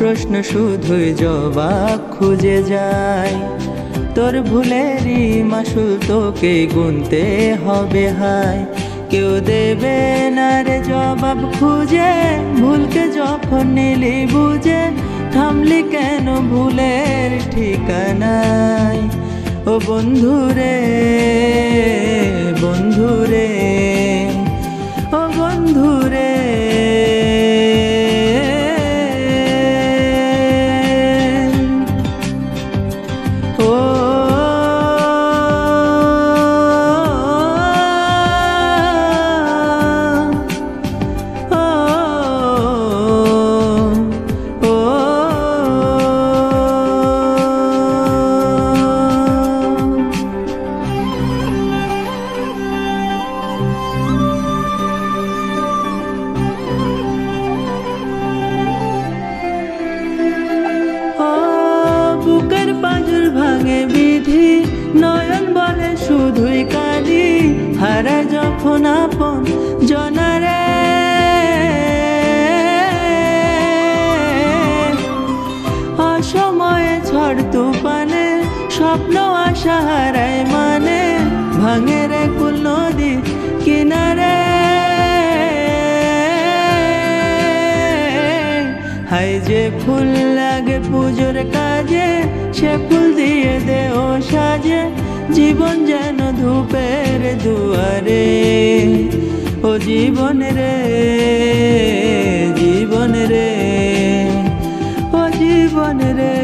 প্রশ্ন শুধুই জবাব খুঁজে যায়, তোর ভুলেরই মাসুল তোকে গুনতে হবে হায়। কেউ দেবে না রে জবাব খুঁজে, ভুলকে যখন নিলি বুঝে, থামলি কেন ভুলের ঠিকানায়। ও বন্ধুরে বন্ধুরে ও বন্ধুরে, বুকের পাঁজর ভাঙে বিধি, নয়ন বলে শুধুই কাঁদি, হারায় যখন আপন জনারে। অসময়ে ঝড় তুফানে স্বপ্ন আশা হারায় মানে, ভাঙে রে কুল নদী কিনারে। হাই যে ফুল লাগে পুজোর কাজে, সে ফুল দিয়ে দে ও সাজে, জীবন যেন ধূপের দুয়ারে। ও জীবন রে জীবন রে ও জীবন রে।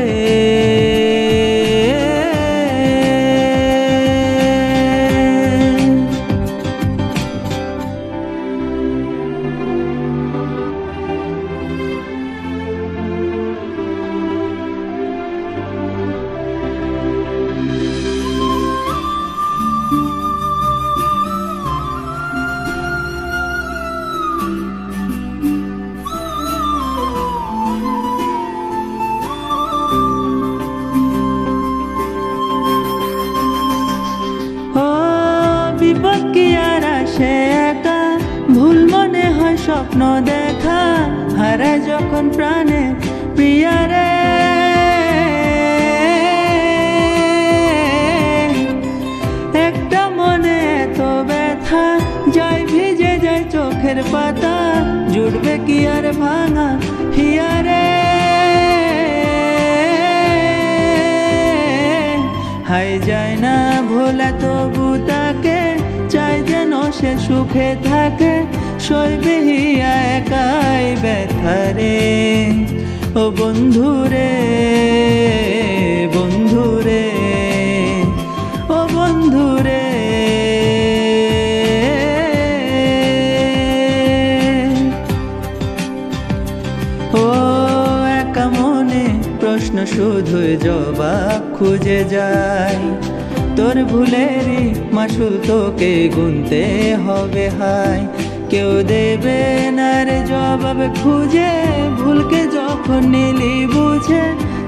বিপদ কি আর আসে একা, ভুল মনে হয় স্বপ্ন দেখা, হারায় যখন প্রাণে প্রিয়ারে। একটা মনে এত ব্যথা, যায় ভিজে যায় চোখের পাতা, জুড়বে কি আর ভাঙা হিয়ারে। হাই যায় না ভোলা তবু তাকে, চাই যেন সে সুখে থাকে, সইবে হিয়া একাই ব্যথারে। ও বন্ধুরে বন্ধুরে ও বন্ধুরে, ও একা মনে প্রশ্ন শুধুই জবাব খুঁজে যায়, তোর ভুলেরই মাসুল তোকে গুনতে হবে হায়। কেউ দেবে না রে জবাব খুঁজে, ভুলকে যখন নিলি বুঝে,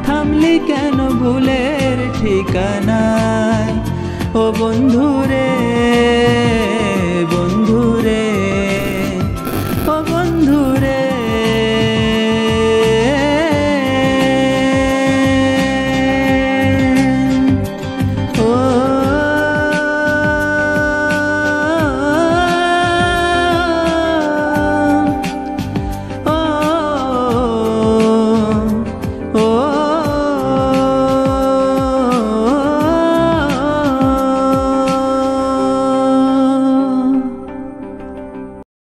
থামলি কেন ভুলের ঠিকানায়। ও বন্ধুরে